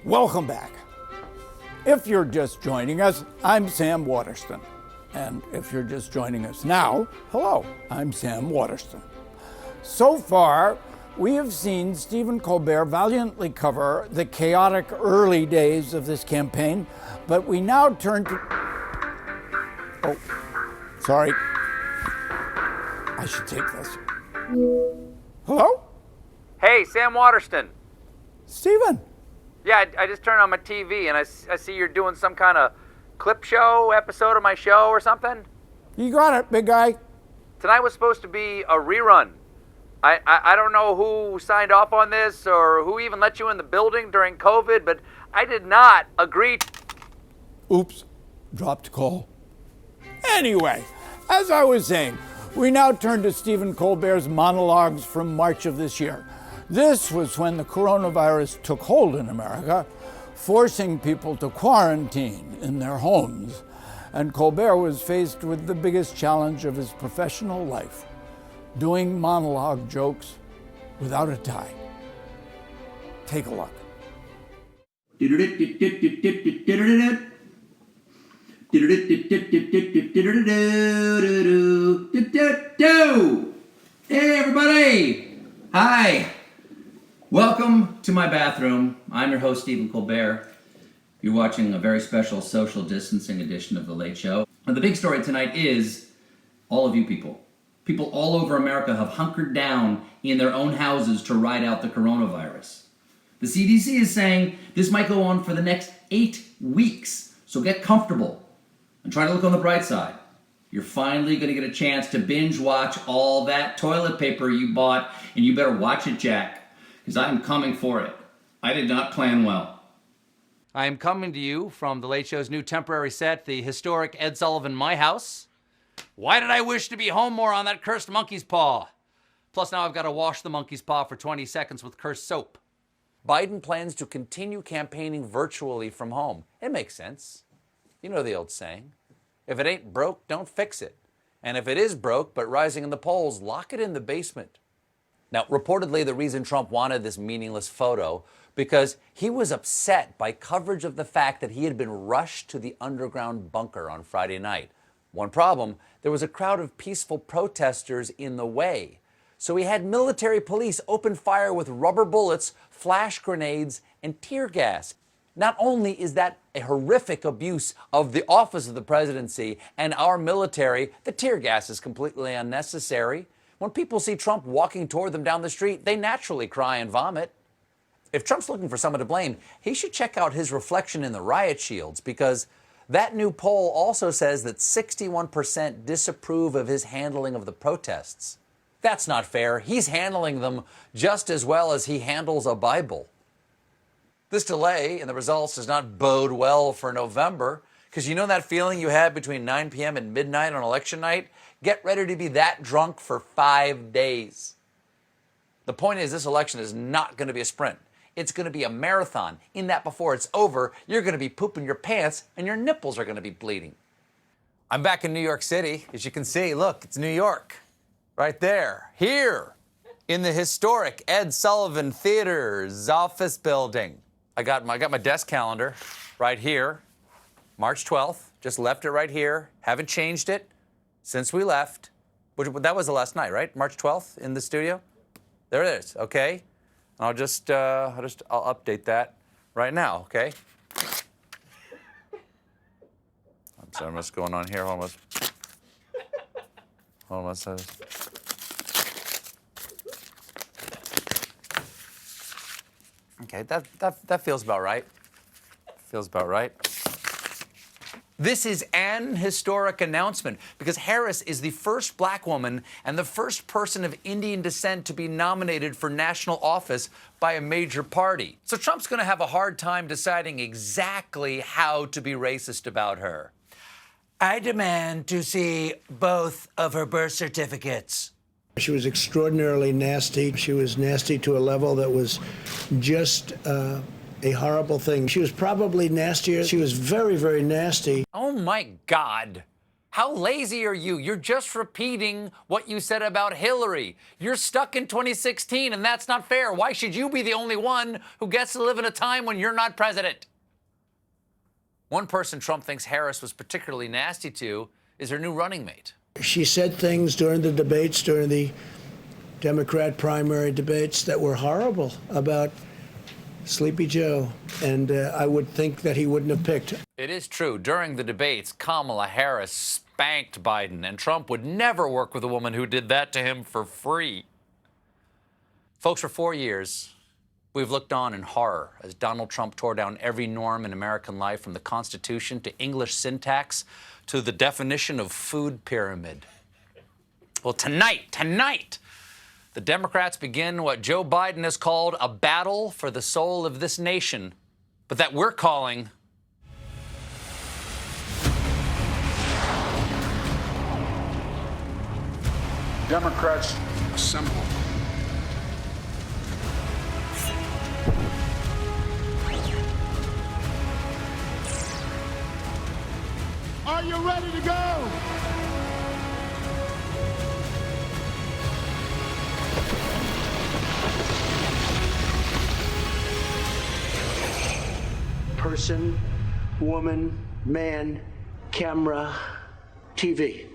Welcome back. If you're just joining us, I'm Sam Waterston. And if you're just joining us now, hello, I'm Sam Waterston. So far, we have seen Stephen Colbert valiantly cover the chaotic early days of this campaign, but we now turn to... Oh, sorry. I should take this. Hello? Hey, Sam Waterston. Stephen. Yeah, I just turned on my TV and I see you're doing some kind of clip show episode of my show or something. You got it, big guy. Tonight was supposed to be a rerun. I don't know who signed off on this or who even let you in the building during COVID, but I did not agree. Oops, dropped call. Anyway, as I was saying, we now turn to Stephen Colbert's monologues from March of this year. This was when the coronavirus took hold in America, forcing people to quarantine in their homes. And Colbert was faced with the biggest challenge of his professional life, doing monologue jokes without a tie. Take a look. Hey everybody! Hi! Welcome to my bathroom. I'm your host, Stephen Colbert. You're watching a very special social distancing edition of The Late Show. And the big story tonight is all of you people. People all over America have hunkered down in their own houses to ride out the coronavirus. The CDC is saying this might go on for the next 8 weeks, so get comfortable and try to look on the bright side. You're finally going to get a chance to binge watch all that toilet paper you bought, and you better watch it, Jack, because I'm coming for it. I did not plan well. I am coming to you from The Late Show's new temporary set, the historic Ed Sullivan My House. Why did I wish to be home more on that cursed monkey's paw? Plus now I've got to wash the monkey's paw for 20 seconds with cursed soap. Biden plans to continue campaigning virtually from home. It makes sense. You know the old saying, if it ain't broke, don't fix it. And if it is broke but rising in the polls, lock it in the basement. Now, reportedly, the reason Trump wanted this meaningless photo because he was upset by coverage of the fact that he had been rushed to the underground bunker on Friday night. One problem, there was a crowd of peaceful protesters in the way. So he had military police open fire with rubber bullets, flash grenades, and tear gas. Not only is that a horrific abuse of the office of the presidency and our military, the tear gas is completely unnecessary. When people see Trump walking toward them down the street, they naturally cry and vomit. If Trump's looking for someone to blame, he should check out his reflection in the riot shields, because that new poll also says that 61% disapprove of his handling of the protests. That's not fair. He's handling them just as well as he handles a Bible. This delay in the results does not bode well for November, because you know that feeling you had between 9 p.m. and midnight on election night? Get ready to be that drunk for 5 days. The point is, this election is not going to be a sprint. It's going to be a marathon, in that before it's over, you're going to be pooping your pants and your nipples are going to be bleeding. I'm back in New York City. As you can see, look, it's New York. Right there. Here, in the historic Ed Sullivan Theater's office building. I got my desk calendar right here, March 12th. Just left it right here. Haven't changed it since we left. That was the last night, right? March 12th in the studio? There it is, okay? I'll update that right now, okay? I'm sorry, what's going on here? Hold on, what's that? Okay, that feels about right. Feels about right. This is an historic announcement because Harris is the first black woman and the first person of Indian descent to be nominated for national office by a major party. So Trump's going to have a hard time deciding exactly how to be racist about her. I demand to see both of her birth certificates. She was extraordinarily nasty. She was nasty to a level that was just a horrible thing. She was probably nastier. She was very, very nasty. Oh, my God. How lazy are you? You're just repeating what you said about Hillary. You're stuck in 2016, and that's not fair. Why should you be the only one who gets to live in a time when you're not president? One person Trump thinks Harris was particularly nasty to is her new running mate. She said things during the debates, during the Democrat primary debates, that were horrible about Sleepy Joe, and I would think that he wouldn't have picked her. It is true. During the debates, Kamala Harris spanked Biden, and Trump would never work with a woman who did that to him for free. Folks, for 4 years, we've looked on in horror as Donald Trump tore down every norm in American life, from the Constitution to English syntax to the definition of food pyramid. Well, tonight, the Democrats begin what Joe Biden has called a battle for the soul of this nation, but that we're calling Democrats assemble. Are you ready to go? Person, woman, man, camera, TV.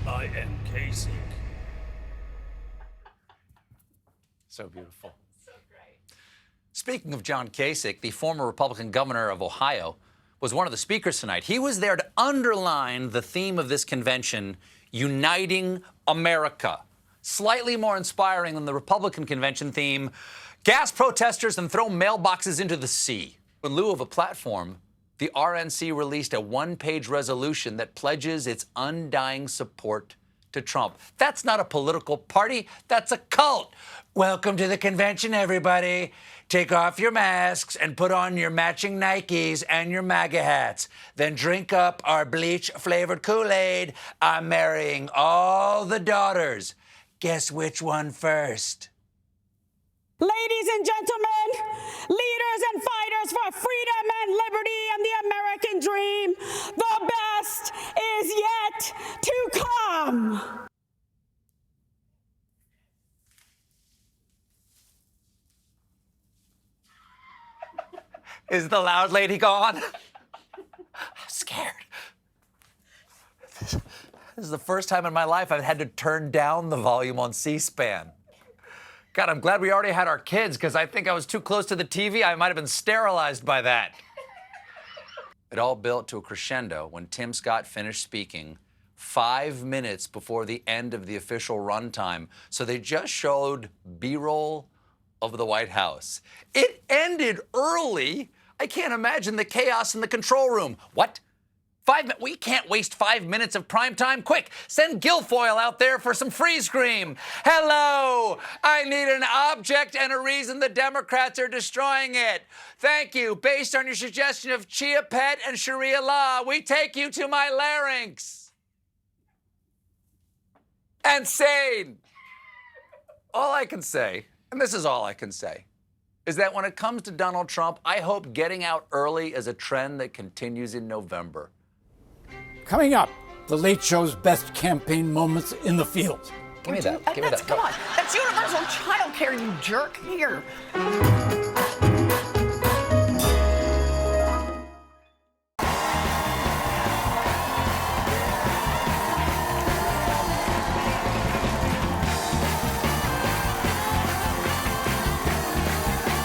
I am Kasich. so beautiful. So great. Speaking of John Kasich, the former Republican governor of Ohio, was one of the speakers tonight. He was there to underline the theme of this convention, uniting America. Slightly more inspiring than the Republican convention theme, gas protesters and throw mailboxes into the sea. In lieu of a platform, the RNC released a one-page resolution that pledges its undying support to Trump. That's not a political party, that's a cult. Welcome to the convention, everybody. Take off your masks and put on your matching Nikes and your MAGA hats. Then drink up our bleach-flavored Kool-Aid. I'm marrying all the daughters. Guess which one first? Ladies and gentlemen, leaders and fighters for freedom and liberty and the American dream, the best is yet to come. Is the loud lady gone? I'm scared. This is the first time in my life I've had to turn down the volume on C-SPAN. God, I'm glad we already had our kids, because I think I was too close to the TV. I might have been sterilized by that. It all built to a crescendo when Tim Scott finished speaking 5 minutes before the end of the official runtime. So they just showed B-roll of the White House. It ended early. I can't imagine the chaos in the control room. What? 5 minutes? We can't waste 5 minutes of prime time. Quick, send Guilfoyle out there for some freeze cream. Hello, I need an object and a reason the Democrats are destroying it. Thank you. Based on your suggestion of Chia Pet and Sharia law, we take you to my larynx. And sane. All I can say, and this is all I can say, is that when it comes to Donald Trump, I hope getting out early is a trend that continues in November. Coming up, The Late Show's best campaign moments in the field. Give me that. Give me that. Come on. That's universal child care, you jerk. Here.